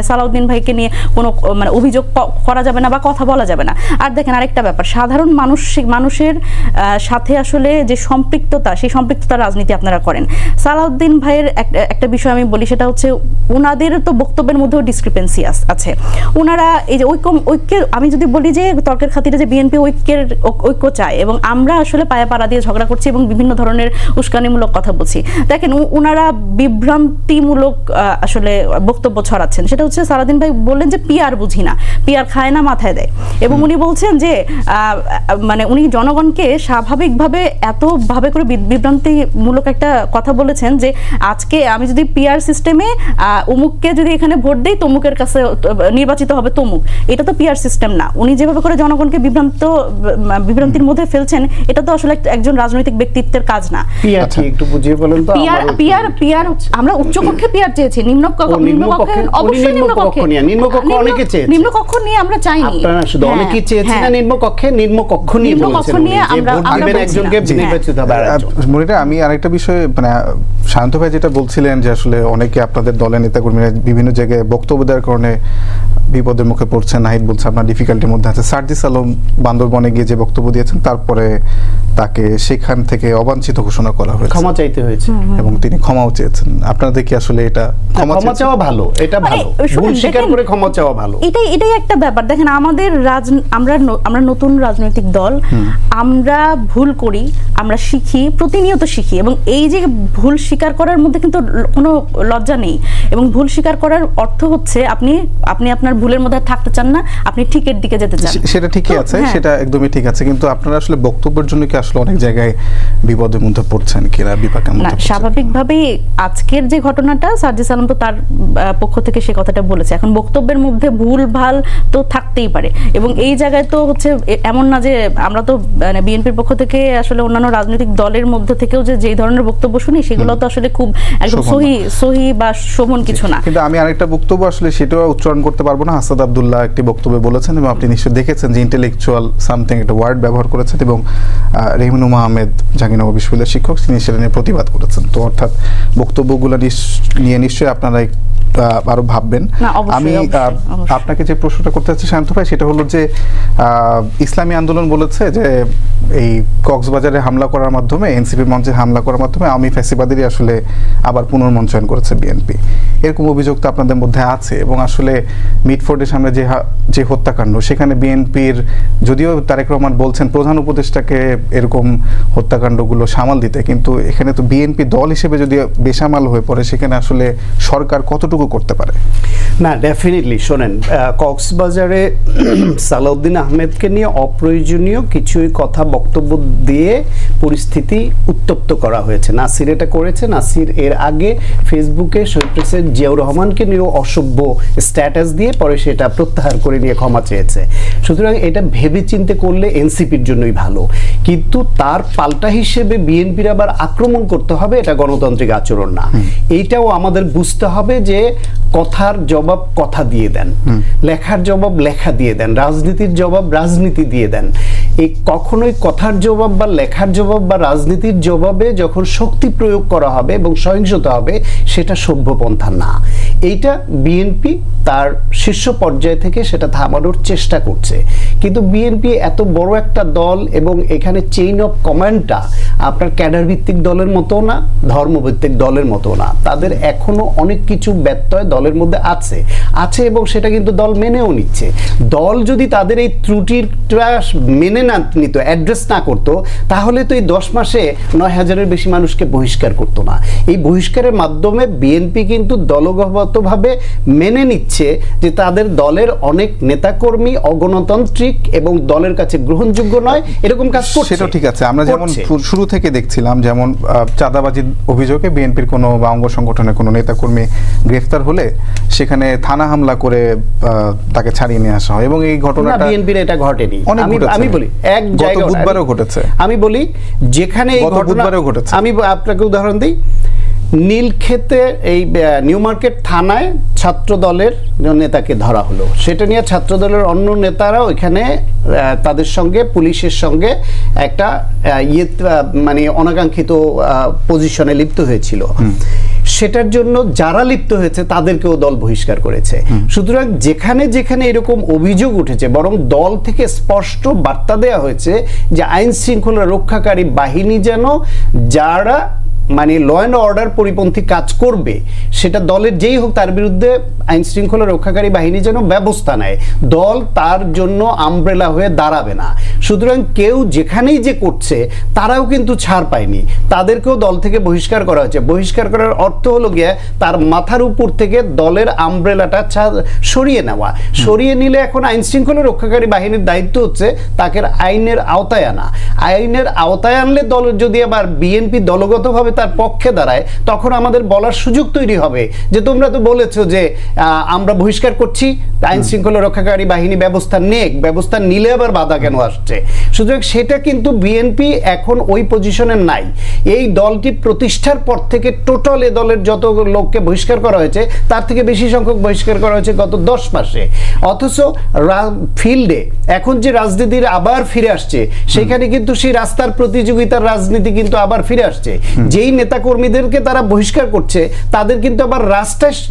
সালাউদ্দিন ভাইকে নিয়ে কোনো মানে অভিযোগ করা যাবে না বা কথা বলা যাবে না। আর দেখেন আরেকটা ব্যাপার, সাধারণ মানুষের সাথে আসলে যে সম্পৃক্ততা, সেই সম্পৃক্ততার রাজনীতি আপনারা করেন। সালাউদ্দিন ভাইয়ের একটা বিষয় আমি বলি, সেটা হচ্ছে ওনাদের তো বক্তব্যের মধ্যেও ডিসক্রিপেন্সি আছে। ওনারা এই যে ঐক্যের, আমি যদি বলি যে তর্কের খাতিরে যে বিএনপি ঐক্য চায় এবং আমরা আসলে পায়া পাড়া দিয়ে ঝগড়া করছি এবং বিভিন্ন ধরনের উস্কানিমূলক কথা বলছি, দেখেন ওনারা বিভ্রান্তিমূলক আসলে বক্তব্য ছড়াচ্ছেন। সেটা হচ্ছে সালাউদ্দিন ভাই বললেন যে পিআর বুঝি না, পিআর খায় না মাথায় দেয়, এবং উনি বলছেন যে মানে উনি জনগণকে স্বাভাবিকভাবে এতভাবে করে বিভ্রান্তিমূলক একটা কথা বলেছেন যে আজকে আমি যদি পিআর সিস্টেমে অমুককে যদি এখানে ভোট দেই তমুকের কাছে নির্বাচিত হবে তমুক, এটা তো পিআর সিস্টেম না। উনি যেভাবে করে জনগণকে বিভ্রান্তির মধ্যে ফেলছেন, এটা তো আসলে একজন রাজনৈতিক ব্যক্তিত্বের কাজ না। পিআর কি একটু বুঝিয়ে বলেন তো? পিআর আমরা উচ্চ কক্ষে পিআর চেয়েছি, নিম্ন কক্ষে অবশ্যই নিম্ন অনেকে চেয়েছে, নিম্ন কক্ষ নিয়ে আমরা চাইনি। আপনারা শুধু অনেকে চেয়েছেন না নিম্ন কক্ষে, নিম্ন কক্ষ নিয়ে বলেছেন যে ভোট দিবেন একজনকে নির্বাচিত হবে আরেকজন। মনিরা, আমি আরেকটা বিষয় মানে শান্ত ভাই যেটা বলছিলেন যে আসলে অনেকে আপনাদের দলের নেতাকর্মীরা বিভিন্ন জায়গায় বক্তব্য দেওয়ার কারণে বিপদের মুখে পড়ছেন, নাহিদ বলছে আপনার ডিফিকাল্টির মধ্যে আছে। সার্জিস আলম বান্দরবনে গিয়ে যে বক্তব্য দিয়েছেন, তারপরে তাকে সেখান থেকে অবাঞ্ছিত ঘোষণা করা হয়েছে, ক্ষমা চাইতে হয়েছে এবং তিনি ক্ষমাও চেয়েছেন। আপনাদের কি আসলে এটা ক্ষমা চাওয়া ভালো? এটা ভালো, ভুল স্বীকার করে ক্ষমা চাওয়া ভালো। এটাই একটা ব্যাপার। দেখেন আমাদের আমরা নতুন রাজনৈতিক দল, আমরা ভুল করি, আমরা শিখি, প্রতিনিয়ত শিখি, এবং এই যে ভুল স্বীকার করার মধ্যে কিন্তু কোনো লজ্জা নেই। এবং ভুল স্বীকার করার অর্থ হচ্ছে আপনি আপনার ভুলের মধ্যে থাকতে চান না, আপনি ঠিকের দিকে যেতে চান। সেটা ঠিকই আছে, সেটা একদমই ঠিক আছে, কিন্তু আপনারা আসলে বক্তব্যের জন্য কি আসলে অনেক জায়গায় বিপদের মধ্যে পড়ছেন কিনা, বিপাকের মধ্যে? না, স্বাভাবিকভাবেই আজকের যে ঘটনাটা, সার্জিস আলম তো তার পক্ষ থেকে সে কথাটা বলেছে। এখন বক্তব্যের মধ্যে ভুল ভাল তো থাকতেই পারে, এবং এই জায়গায় তো হচ্ছে এমন না যে আমরা তো বিএনপির পক্ষ থেকে আসলে অন্যান্য রাজনৈতিক দলের মধ্যে থেকেও যেই ধরনের বক্তব্য শুনি, সেগুলো তো আসলে খুব একদম সহি বা শোভন কিছু না। কিন্তু আমি আরেকটা বক্তব্য আসলে সেটাও উচ্চারণ করতে পারবো না। আসাদ আব্দুল্লাহ একটি বক্তব্যে বলেছেন, এবং আপনি নিশ্চয়ই দেখেছেন যে ইন্টেলেকচুয়াল সামথিং একটা ওয়ার্ড ব্যবহার করেছেন, এবং রেহনুমা আহমেদ জাহাঙ্গীরনগর বিশ্ববিদ্যালয়ের শিক্ষক, তিনি সেটা নিয়ে প্রতিবাদ করেছেন। তো অর্থাৎ বক্তব্যগুলো নিয়ে নিশ্চয়ই আপনারা আরো ভাববেন। আমি আপনাকে যে প্রশ্নটা করতে চাচ্ছি শান্ত ভাই, সেটা হলো যে ইসলামী আন্দোলন বলেছে যে এই কক্সবাজারে হামলা করার মাধ্যমে, এনসিপির মঞ্চে হামলা করার মাধ্যমে আওয়ামী ফ্যাসিবাদেরই আসলে আবার পুনর্মঞ্চায়ন করেছে বিএনপি। এরকম অভিযোগ তো আপনাদের মধ্যে আছে, এবং আসলে মিটফোর্ডের সামনে যে হত্যাকাণ্ড, সেখানে বিএনপির, যদিও তারেক রহমান বলছেন প্রধান উপদেষ্টাকে এরকম হত্যাকাণ্ডগুলো সামাল দিতে, কিন্তু এখানে তো বিএনপি দল হিসেবে যদি বেসামাল হয়ে পড়ে, সেখানে আসলে সরকার কতটুকু করতে পারে? না, ডেফিনেটলি শোনেন, কক্সবাজারে সালাউদ্দিন আহমেদকে নিয়ে অপ্রয়োজনীয় কিছুই কথা বক্তব্য দিয়ে পরিস্থিতি উত্তপ্ত করা হয়েছে। নাসির এটা করেছে। নাসির এর আগে ফেসবুকে শহীদ প্রেসিডেন্ট জিয়াউর রহমানকে নিয়েও অসভ্য স্ট্যাটাস দিয়ে পরে সেটা প্রত্যাহার করে নিয়ে ক্ষমা চেয়েছে। সুতরাং এটা ভেবে চিন্তে করলে এনসিপির জন্যই ভালো, কিন্তু তার পাল্টা হিসেবে বিএনপির আবার আক্রমণ করতে হবে, এটা গণতান্ত্রিক আচরণ না। এইটাও আমাদের বুঝতে হবে যে কথার জবাব কথা দিয়ে দেন, লেখার জবাব লেখা দিয়ে দেন, রাজনীতির জবাব রাজনীতি দিয়ে দেন। এই কখনোই কথার জবাব বা লেখার জবাব বা রাজনীতির জবাবে যখন শক্তি প্রয়োগ করা হবে এবং সহিংসতা হবে, সেটা সভ্যপন্থা না। এইটা বিএনপি তার শীর্ষ পর্যায় থেকে সেটা থামানোর চেষ্টা করছে, কিন্তু বিএনপি এত বড় একটা দল এবং এখানে চেইন অফ কমান্ডটা আপনার ক্যাডার ভিত্তিক দলের মতো না, ধর্মভিত্তিক দলের মতো না। তাদের এখনো অনেক কিছু ব্যত্যয় দলের মধ্যে আছে এবং সেটা কিন্তু দল মেনেও নিচ্ছে। দল যদি তাদের এই ত্রুটিটা মেনে না নিত, অ্যাড্রেস না করতো, তাহলে তো এই 10 মাসে 9,000-এর বেশি মানুষকে বহিষ্কার করতো না। এই বহিষ্কারের মাধ্যমে বিএনপি কিন্তু দলগতভাবে মেনে নিচ্ছে যে তাদের দলের অনেক নেতাকর্মী অগণতান্ত্রিক এবং দলের কাছে গ্রহণযোগ্য নয়, এরকম কাজ করছে। সেটা ঠিক আছে। আমরা যেমন শুরু থেকে দেখছিলাম, যেমন চাঁদাবাজির অভিযোগে বিএনপির কোনো বা অঙ্গ সংগঠনের কোনো নেতাকর্মী গ্রেফতার হলে সেখানে থানা হামলা করে তাকে ছাড়িয়ে নিয়ে আসা হয় এবং এই ঘটনাটা বিএনপির এটা ঘটেনি। আমি বলি এক জায়গায় বুধবারও ঘটেছে। আমি বলি যেখানে এই ঘটনা আমি আপনাকে উদাহরণ দিই, নীলক্ষেতে এই নিউ মার্কেট থানায় ছাত্র দলের নেতাকে ধরা হলো, সেটা নিয়ে ছাত্র দলের অন্য নেতারাও এখানে তাদের সঙ্গে পুলিশের সঙ্গে একটা মানে অনাকাঙ্ক্ষিত পজিশনে লিপ্ত হয়েছিল। সেটার জন্য যারা লিপ্ত হয়েছে তাদেরকেও দল বহিষ্কার করেছে। সুতরাং যেখানে যেখানে এরকম অভিযোগ উঠেছে, বরং দল থেকে স্পষ্ট বার্তা দেওয়া হয়েছে যে আইন শৃঙ্খলা রক্ষাকারী বাহিনী যেন যারা মানে ল অ্যান্ড অর্ডার পরিপন্থী কাজ করবে, সেটা দলের যেই হোক তার বিরুদ্ধে আইন শৃঙ্খলা রক্ষাকারী বাহিনী যেন ব্যবস্থা নেয়। দল তার জন্য আমব্রেলা হয়ে দাঁড়াবে না। সুতরাং কেউ যেখানেই যে করছে তারাও কিন্তু ছাড় পায়নি, তাদেরকেও দল থেকে বহিষ্কার করা হয়েছে। বহিষ্কার করার অর্থ হলো গিয়ে তার মাথার উপর থেকে দলের আমব্রেলাটা সরিয়ে নেওয়া। সরিয়ে নিলে এখন আইন শৃঙ্খলা রক্ষাকারী বাহিনীর দায়িত্ব হচ্ছে তাকে আইনের আওতায় আনা। আইনের আওতায় আনলে দল যদি আবার বিএনপি দলগতভাবে তার পক্ষে দাঁড়ায়, তখন আমাদের বলার সুযোগ তৈরি হবে যে তোমরা তো বলেছো যে আমরা বহিষ্কার করছি, আইন শৃঙ্খলা রক্ষাকারী বাহিনী ব্যবস্থা নেক, ব্যবস্থা নিলে আবার বাধা কেন আসছে। সুতরাং সেটা কিন্তু বিএনপি এখন ওই পজিশনে নাই। এই দলটি প্রতিষ্ঠার পর থেকে টোটাল এ দলের যত লোককে বহিষ্কার করা হয়েছে তার থেকে বেশি সংখ্যক বহিষ্কার করা হয়েছে গত 10 মাসে। অথচ ফিল্ডে এখন যে রাজনীতির আবার ফিরে আসছে, সেখানে কিন্তু সেই রাস্তার প্রতিযোগিতার রাজনীতি কিন্তু আবার ফিরে আসছে। যেই নেতা কর্মীদেরকে তারা বহিষ্কার করছে তাদের কিন্তু আবার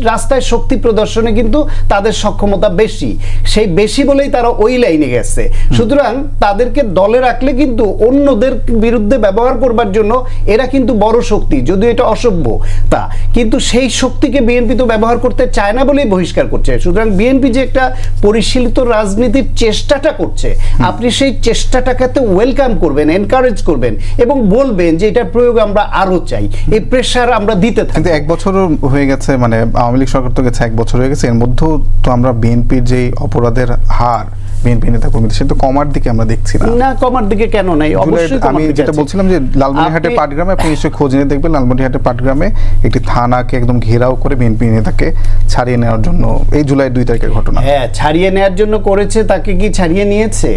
রাস্তায় শক্তি প্রদর্শনে কিন্তু তাদের সক্ষমতা বেশি, সেই বেশি বলেই তারা ওই লাইনে গেছে। সুতরাং তাদেরকে দলে রাখলে কিন্তু অন্যদের বিরুদ্ধে ব্যবহার করবার জন্য এরা কিন্তু বড় শক্তি, যদিও এটা অসভ্য তা, কিন্তু সেই শক্তিকে বিএনপি তো ব্যবহার করতে চায় না বলেই বহিষ্কার করছে। সুতরাং বিএনপি যে একটা পরিশীলিত রাজনীতির চেষ্টাটা করছে, আপনি সেই চেষ্টাটাকে তো ওয়েলকাম করবেন, এনকারেজ করবেন এবং বলবেন যে এটার প্রয়োগ আমরা আরো চাই, এই প্রেসার আমরা দিতে থাকি। কিন্তু 1 বছর হয়ে গেছে, মানে আওয়ামী লীগ সরকার তো গেছে 1 বছর হয়ে গেছে, এর মধ্যেও তো আমরা বিএনপির যে অপরাধের হার বিএনপি নেতা কর্মীদের সেটা কমার দিকে আমরা দেখছি না। না, কমার দিকে কেন নাই? অবশ্যই আমি যেটা বলছিলাম যে লালমনিরহাটে পাটগ্রামে, আপনি নিশ্চয়ই খোঁজ নিয়ে দেখবেন, লালমনিরহাটে পাটগ্রামে একটি থানাকে একদম ঘেরাও করে বিএনপি নেতাকে ছাড়িয়ে নেওয়ার জন্য, এই জুলাই 2 তারিখের ঘটনা। হ্যাঁ, ছাড়িয়ে নেওয়ার জন্য করেছে, তাকে কি ছাড়িয়ে নিয়েছে?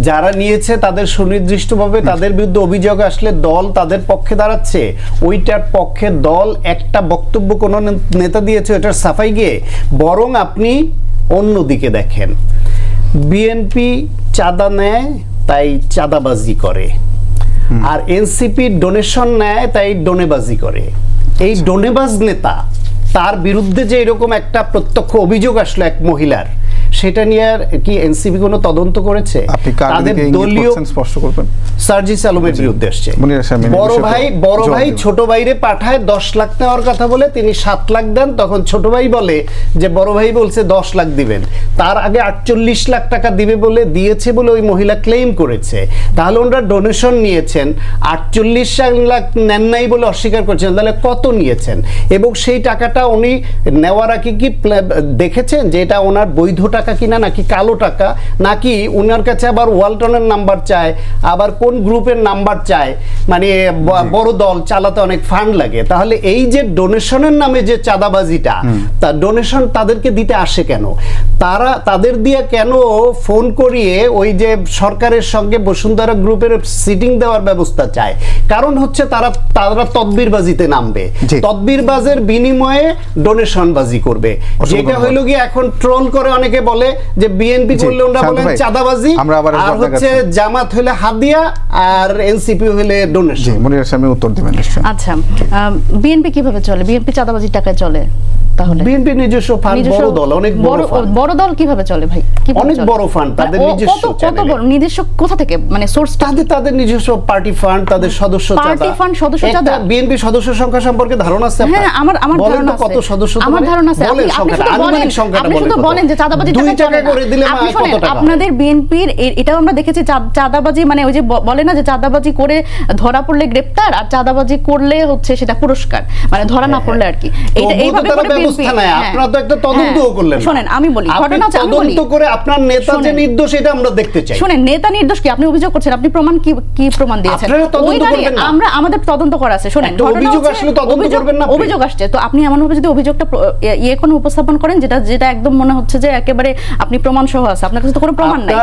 যারা নিয়েছে তাদের সুনির্দিষ্টভাবে তাদের বিরুদ্ধে অভিযোগ আসলে দল তাদের পক্ষে দাঁড়াচ্ছে, ওইটার পক্ষে দল একটা বক্তব্য কোনো নেতা দিয়েছে ওটার সাফাই গিয়ে, বরং আপনি অন্যদিকে দেখেন, বিএনপি চাঁদা নেয় তাই চাঁদাবাজি করে, আর এনসিপি ডোনেশন নেয় তাই ডোনেবাজি করে। এই ডোনেবাজ নেতা, তার বিরুদ্ধে যে এরকম একটা প্রত্যক্ষ অভিযোগ আসলো এক মহিলার, সেটা নিয়ে কি এনসিপি কোনো তদন্ত করেছে? তাদের দলীয় স্পষ্ট করবেন, সার্জিস আলমের বিরুদ্ধে আসছে। বড় ভাই ছোট ভাইরে পাঠায় 10 লাখ নেওয়ার কথা বলে তিনি 7 লাখ দেন, তখন ছোট ভাই বলে যে বড় ভাই বলছে 10 লাখ দিবেন, তার আগে 48 লাখ টাকা দিবে বলে দিয়েছে বলে ওই মহিলা ক্লেম করেছে। তাহলে ওনারা ডোনেশন নিয়েছেন, 48 লাখ নেন নাই বলে অস্বীকার করছেন, তাহলে কত নিয়েছেন? এবং সেই টাকাটা উনি নেওয়ার আগে কি দেখেছেন যে এটা ওনার বৈধ টাকা কিনা নাকি কালো টাকা, নাকি উনার কাছে আবার ওয়ালটনের নাম্বার চায়, আবার কোন গ্রুপের নাম্বার চায়, মানে বড় দল চালাতে অনেক ফান্ড লাগে। তাহলে এই যে ডোনেশনের নামে যে চাঁদাবাজিটা, তা ডোনেশন তাদেরকে দিতে আসে কেন? তারা তাদের দিয়ে কেন ফোন করিয়ে ওই যে সরকারের সঙ্গে বসুন্ধরা গ্রুপের সিটিং দেওয়ার ব্যবস্থা চায়? কারণ হচ্ছে তারা তদবিরবাজিতে নামবে, তদবিরবাজের বিনিময়ে ডোনেশনবাজি করবে, যেটা হইল গিয়ে এখন ট্রোল করে অনেকে বলে যে বিএনপি করলে ওরা বলেন চাঁদাবাজি, আর হচ্ছে জামাত হলে হাদিয়া, আর এনসিপি হলে ডোনেশন। মনির সামনে উত্তর দিবেন নিশ্চয়। আচ্ছা, বিএনপি কিভাবে চলে? বিএনপি চাঁদাবাজির টাকায় চলে? তাহলে বিএনপি নিজস্ব ফান্ড, বড় দল, অনেক বড় দল কিভাবে চলে ভাই? অনেক বড় ফান্ড তাদের নিজস্ব। কত বড়? নিজস্ব কোথা থেকে, মানে সোর্স? তাদের নিজস্ব পার্টি ফান্ড, তাদের সদস্য চাঁদা। পার্টি ফান্ড, সদস্য চাঁদা। বিএনপি সদস্য সংখ্যা সম্পর্কে ধারণা আছে? হ্যাঁ, আমার ধারণা আছে। কত সদস্য? আমার ধারণা আছে। আপনি শুধু বলেন যে চাঁদাবাজির টাকা চলে করে দিলে কত টাকা? আপনাদের বিএনপির এটাও আমরা দেখেছি, চাঁদাবাজি মানে ওই যে বলে না যে চাঁদাবাজি করে ধরা পড়লে গ্রেফতার, আর চাঁদাবাজি করলে হচ্ছে সেটা পুরস্কার, মানে ধরা না পড়লে আর কি। এইভাবে করে ব্যবস্থা নাই, আপনারা তো একটা তদন্তও করলেন না। শুনেন আমি বলি, ঘটনা তদন্ত করে আপনার নেতা যে নির্দোষ এটা আমরা দেখতে চাই। শুনেন, নেতা নির্দোষ কি আপনি অভিযোগ করছেন, আপনি প্রমাণ কি প্রমাণ দিয়েছেন? আমরা আমাদের তদন্ত করা আছে। শুনেন, অভিযোগ আসলে তদন্ত করবেন না, অভিযোগ আসছে তো আপনি এমন ভাবে যদি অভিযোগটা কোনো উপস্থাপন করেন যেটা একদম মনে হচ্ছে যে একেবারে আপনি প্রমাণ সহ আছে, আপনার কাছে তো কোনো প্রমাণ নাই।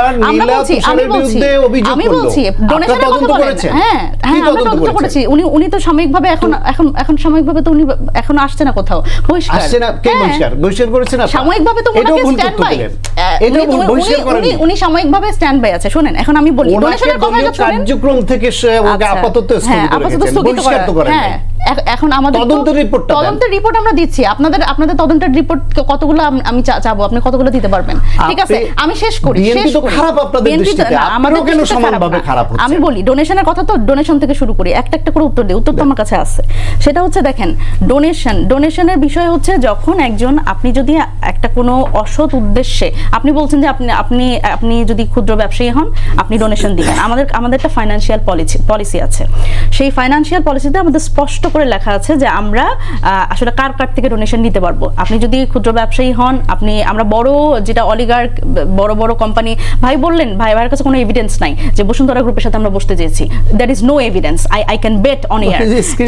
আমি বলছি ডোনেশনের কথা বলেন। হ্যাঁ আমরা তদন্ত করেছি। উনি তো সাময়িকভাবে এখন সাময়িকভাবে তো উনি এখন আসছে না কোথাও, বহিষ্কার আসছে না। কে বহিষ্কার করেছেন? সাময়িকভাবে তো স্ট্যান্ড বাই, উনি সাময়িকভাবে স্ট্যান্ড বাই আছে। শুনেন, এখন আমি বলি ডোনেশনের কথাটা কার্যক্রম থেকে আপাতত স্থগিত করেন। হ্যাঁ, এখন আমাদের তদন্তের রিপোর্ট আমরা দিচ্ছি। আপনাদের তদন্তের রিপোর্ট কতগুলো আমি চাবো, আপনি কতগুলো দিতে পারবেন? ঠিক আছে, আমি শেষ করি। আমি বলি ডোনেশনের কথা, তো ডোনেশন থেকে শুরু করি, একটা একটা করে উত্তর দিই। উত্তর তো আমার কাছে আছে। সেটা হচ্ছে দেখেন, ডোনেশনের বিষয় হচ্ছে যখন একজন, আপনি যদি একটা কোনো অসৎ উদ্দেশ্যে, আপনি বলছেন যে আপনি যদি ক্ষুদ্র ব্যবসায়ী হন আপনি ডোনেশন দিবেন। আমাদের একটা ফাইন্যান্সিয়াল পলিসি আছে। সেই ফাইন্যান্সিয়াল পলিসিতে আমাদের স্পষ্ট করে লেখা আছে যে আমরা আসলে কার থেকে ডোনেশন নিতে পারবো। আপনি যদি ক্ষুদ্র ব্যবসায়ী হন, আমরা বড় যেটা অলিগার্ক বড় কোম্পানি, ভাইয়ের কাছে কোনো এভিডেন্স নাই যে বসুন্ধরা গ্রুপের সাথে আমরা বসতে চেয়েছি। That is no evidence. I can bet on air,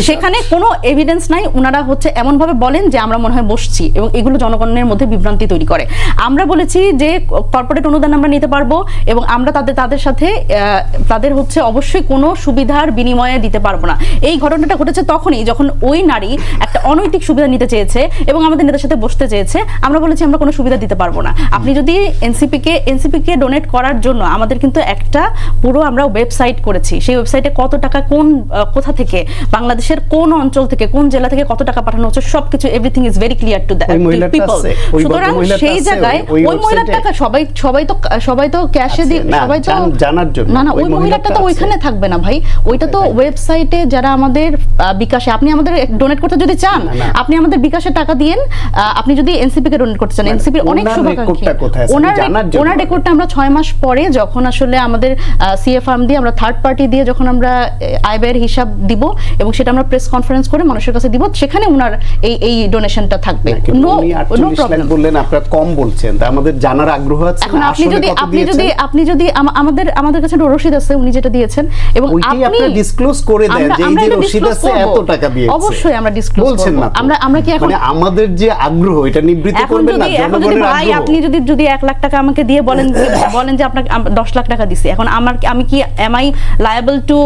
সেখানে কোনো এভিডেন্স নাই। ওনারা হচ্ছে এমন ভাবে বলেন যে আমরা মনে হয় বসছি, এবং এগুলো জনগণের মধ্যে বিভ্রান্তি তৈরি করে। আমরা বলেছি যে কর্পোরেট অনুদান আমরা নিতে পারবো, এবং আমরা তাদের সাথে তাদের হচ্ছে অবশ্যই কোনো সুবিধার বিনিময়ে দিতে পারবো না। এই ঘটনাটা ঘটেছে তখনই যখন ওই নারী একটা অনৈতিক সুবিধা নিতে চেয়েছে এবং আমাদের নেতার সাথে বসতে চেয়েছে। আমরা বলেছি আমরা কোনো সুবিধা দিতে পারবো না। আপনি যদি এনসিপি কে ডোনেট করার জন্য আমাদের কিন্তু একটা পুরো আমরা ওয়েবসাইট করেছি। সেই ওয়েবসাইটে কত টাকা কোথা থেকে, বাংলাদেশের কোন অঞ্চল থেকে, কোন জেলা থেকে কত টাকা পাঠানো হচ্ছে সবকিছু, everything is very clear to the people. সুতরাং সেই জায়গায় ওই মহিলার টাকা সবাই তো ক্যাশে দিয়ে, সবাই তো জানার জন্য, না ওই মহিলাটা তো ওইখানে থাকবে না ভাই। ওইটা তো ওয়েবসাইটে যারা আমাদের বিকাশে, আপনি আমাদের ডোনেট করতে যদি চান আপনি আমাদের বিকাশে টাকা দিয়েন। আপনি যদি এনসিপি কে ডোনেট করতে চান, এনসিপির অনেক শুভাকাঙ্ক্ষী, ওনার রেকর্ডটা আমরা 6 মাস পরে যখন আসলে আমাদের সিএ ফার্ম দিয়ে, আমরা থার্ড পার্টি দিয়ে যখন আমরা আয় ব্যয়ের হিসাব দিব এবং সেটা আমরা প্রেস কনফারেন্স করে মানুষের কাছে দিব, সেখানে ওনার এই ডোনেশনটা থাকবে। No problem. বললেন আপনারা কম বলছেন, তা আমাদের জানার আগ্রহ আছে। এখন আপনি যদি আমাদের কাছে রসিদ আছে উনি যেটা দিয়েছেন, এবং আপনি ডিসক্লোজ করে দেন যে এই যে রসিদ আছে এত টাকা দিয়েছে, অবশ্যই আমরা ডিসক্লোজ বলছেন না। আমরা কি এখন আমাদের যে আগ্রহ এটা নিবৃত্ত করবেন না জনগণের আগ্রহ। আপনি যদি 1 লাখ টাকা আমাকে দিয়ে বলেন যে আপনাকে 10 লাখ টাকা দিছি, এখন আমি কি am I liable to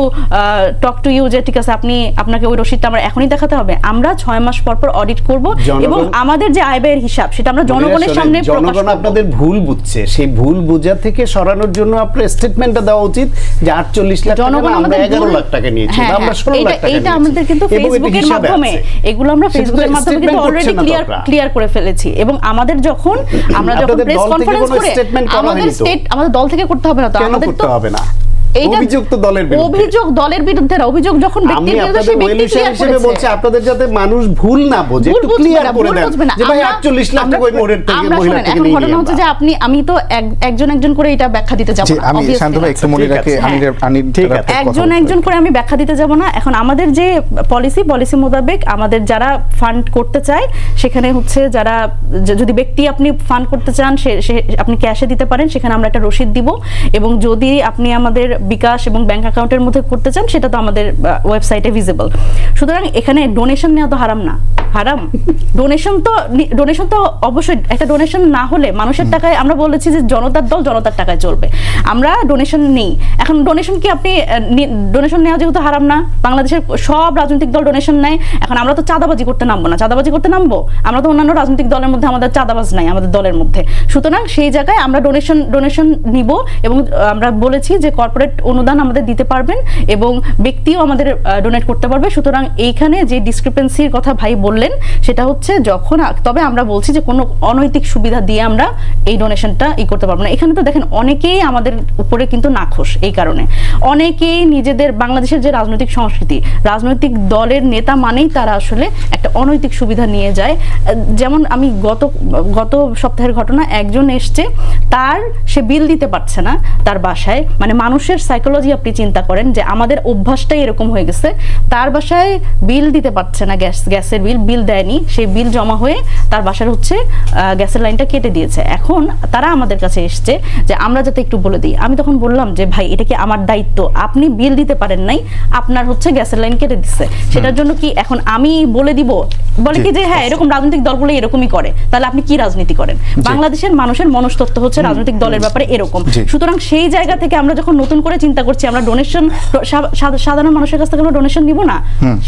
talk to you যে ঠিক আছে আপনাকে ওই রসিদটা আমরা এখনই দেখাতে হবে? আমরা 6 মাস পর অডিট করব, এবং আমাদের যে আয় ব্যয়ের হিসাব সেটা আমরা জনগণের সামনে প্রকাশ করব। জনগণ আপনাদের ভুল বুঝছে, সেই ভুল বোঝা থেকে সরানোর জন্য আপনার স্টেটমেন্টটা দেওয়া উচিত যে 48 লাখ টাকা আমরা 11 লাখ টাকা নিয়েছি, আমরা 16 লাখ টাকা নিয়েছি। এটা আমাদের কিন্তু ফেসবুকের মাধ্যমে, এগুলো আমরা ফেসবুকের মাধ্যমে কিন্তু অলরেডি ক্লিয়ার করে ফেলেছি। এবং আমাদের যখন প্রেস কনফারেন্স করে আমাদের দল থেকে করতে হবে না, তো আমাদের তো হবে না। অভিযোগ দলের বিরুদ্ধে না, অভিযোগ যখন ব্যক্তির বিরুদ্ধে, সেই ব্যক্তি ক্লিয়ার হিসেবে বলছে আপনাদের যাতে মানুষ ভুল না বোঝে, একটু ক্লিয়ার করে দেন যে ভাই 48 লাখ টাকা ওই মোড়ের থেকে মহিলা থেকে নিয়ে। ঘটনা হচ্ছে যে আমি তো একজন করে এটা ব্যাখ্যা দিতে যাব না। আমি শান্ত ভাই একটু মনে রাখে, একজন করে আমি ব্যাখ্যা দিতে যাব না। এখন আমাদের যে পলিসি মোতাবেক আমাদের যারা ফান্ড করতে চায়, সেখানে হচ্ছে যারা যদি ব্যক্তি আপনি ফান্ড করতে চান আপনি ক্যাশে দিতে পারেন, সেখানে আমরা একটা রসিদ দিব। এবং যদি আপনি আমাদের বিকাশ এবং ব্যাংক অ্যাকাউন্টের মধ্যে করতে চান সেটা তো আমাদের ওয়েবসাইটে ভিজিবল। সুতরাং এখানে ডোনেশন নেওয়া তো হারাম না, হারাম। ডোনেশন তো অবশ্যই, একটা ডোনেশন না হলে মানুষের টাকায়, আমরা বলেছি যে জনতার দল জনতার টাকায় চলবে, আমরা ডোনেশন নেই। এখন ডোনেশন কি আপনি ডোনেশন নেওয়া যেহেতু হারাম না, বাংলাদেশের সব রাজনৈতিক দল ডোনেশন নেয়। এখন আমরা তো চাঁদাবাজি করতে নামবো না, চাঁদাবাজি করতে নামবো আমরা তো অন্যান্য রাজনৈতিক দলের মধ্যে, আমাদের চাঁদাবাজ নাই আমাদের দলের মধ্যে। সুতরাং সেই জায়গায় আমরা ডোনেশন নিব, এবং আমরা বলেছি যে কর্পোরেট অনুদান আমাদের দিতে পারবেন এবং ব্যক্তিও আমাদের ডোনেট করতে পারবে। সুতরাং এইখানে যে ডিসক্রিপেন্সির কথা ভাই বললেন সেটা হচ্ছে যখন, তবে আমরা বলছি যে কোনো অনৈতিক সুবিধা দিয়ে আমরা এই ডোনেশনটা করতে পারবো না। এখানে তো দেখেন অনেকেই আমাদের উপরে কিন্তু নাখোশ, এই কারণে অনেকেই নিজেদের, বাংলাদেশের যে রাজনৈতিক সংস্কৃতি, রাজনৈতিক দলের নেতা মানেই তারা আসলে একটা অনৈতিক সুবিধা নিয়ে যায়। যেমন আমি গত সপ্তাহের ঘটনা, একজন এসছে, সে বিল দিতে পারছে না তার বাসায়, মানে মানুষের সাইকোলজি আপনি চিন্তা করেন যে আমাদের অভ্যাসটাই এরকম হয়ে গেছে, তার বাসায় বিল দিতে পারছে না, গ্যাসের বিল বিল দেয়নি, সেই বিল জমা হয়ে তার বাসার হচ্ছে গ্যাসের লাইনটা কেটে দিয়েছে। এখন তারা আমাদের কাছে এসছে যে আমরা যাতে একটু বলে দিই। আমি তখন বললাম যে ভাই এটা কি আমার দায়িত্ব, আপনি বিল দিতে পারেন নাই, আপনার হচ্ছে গ্যাসের লাইন কেটে দিচ্ছে, সেটার জন্য কি এখন আমি বলে দিব? বলে কি যে হ্যাঁ এরকম রাজনৈতিক দলগুলো এরকমই করে, তাহলে আপনি কি রাজনীতি করেন? বাংলাদেশের মানুষের মনস্তত্ত্ব হচ্ছে রাজনৈতিক দলের ব্যাপারে এরকম। সুতরাং সেই জায়গা থেকে আমরা যখন নতুন করে চিন্তা করছি, আমরা ডোনেশন সাধারণ মানুষের কাছ থেকে আমরা ডোনেশন নিব না,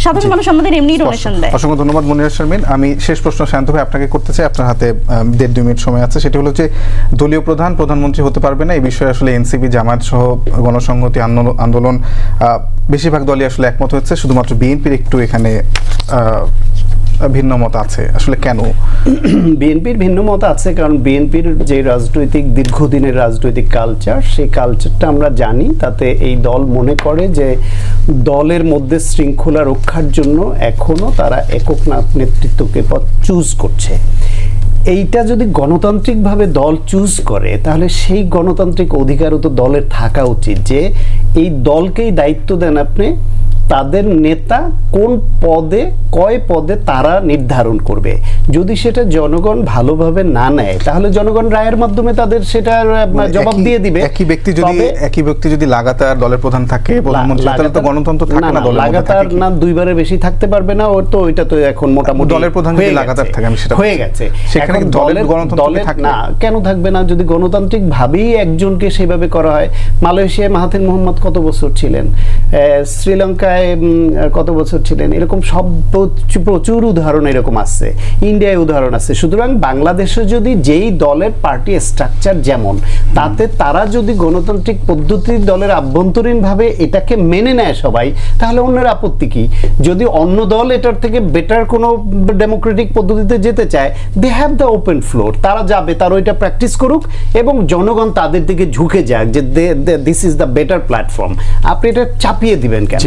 সাধারণ মানুষ আমাদের এমনি ডোনেশন দেয়। অসংখ্য ধন্যবাদ মনিরা শারমিন। আমি শেষ প্রশ্ন শান্ত ভাই আপনাকে করতে চাই, আপনার হাতে 1.5-2 মিনিট সময় আছে। সেটা হলো যে দলীয় প্রধানমন্ত্রী হতে পারবে না, এই বিষয়ে আসলে এনসিপি, জামায়াত সহ গণসংহতি আন্দোলন বেশিরভাগ দলই আসলে একমত হচ্ছে, শুধুমাত্র বিএনপির একটু এখানে ভিন্ন মত আছে। আসলে কেন বিএনপির ভিন্ন মত আছে? কারণ বিএনপির যে রাজনৈতিক দীর্ঘদিনের রাজনৈতিক কালচার, সেই কালচারটা আমরা জানি। তাতে এই দল মনে করে যে দলের মধ্যে শৃঙ্খলা রক্ষার জন্য এখনো তারা একক নেতৃত্বকে পথ চুজ করছে। এইটা যদি গণতান্ত্রিকভাবে দল চুজ করে, তাহলে সেই গণতান্ত্রিক অধিকারও তো দলের থাকা উচিত যে এই দলকেই দায়িত্ব দেন আপনি, তাদের নেতা কোন পদে কয় পদে তারা নির্ধারণ করবে। যদি সেটা জনগণ ভালোভাবে না নেয়, তাহলে জনগণ রায়ের মাধ্যমে তাদের সেটা জবাব দিয়ে দিবে। একই ব্যক্তি যদি লাগাতার দলের প্রধান থাকে, প্রধানমন্ত্রী, তাহলে তো গণতন্ত্র থাকে না। লাগাতার না, দুইবারের বেশি থাকতে পারবে না। ওর তো ওইটা তো এখন মোটামুটি দলের প্রধান যদি লাগাতার থাকে, আমি সেটা হয়ে গেছে। সেখানে দলের গণতন্ত্র থাকে না, কেন থাকবে না? যদি গণতান্ত্রিক ভাবেই একজনকে সেভাবে করা হয়। মালয়েশিয়ায় মাহাথির মোহাম্মদ কত বছর ছিলেন, শ্রীলঙ্কায় কত বছর ছিলেন, এরকম সব প্রচুর উদাহরণ এরকম আছে, ইন্ডিয়ায় উদাহরণ আছে। সুতরাং বাংলাদেশে যদি যেই দলের পার্টি স্ট্রাকচার যেমন, তাতে তারা যদি গণতান্ত্রিক পদ্ধতির দলের আভ্যন্তরীণভাবে এটাকে মেনে নেয় সবাই, তাহলে অন্যের আপত্তি কি? যদি অন্য দল এটার থেকে বেটার কোনো ডেমোক্রেটিক পদ্ধতিতে যেতে চায়, they have the open floor, তারা যাবে, তারা ওইটা প্র্যাকটিস করুক এবং জনগণ তাদের দিকে ঝুঁকে যাক যে this is the better platform. আপনি এটা চাপিয়ে দিবেন কেন?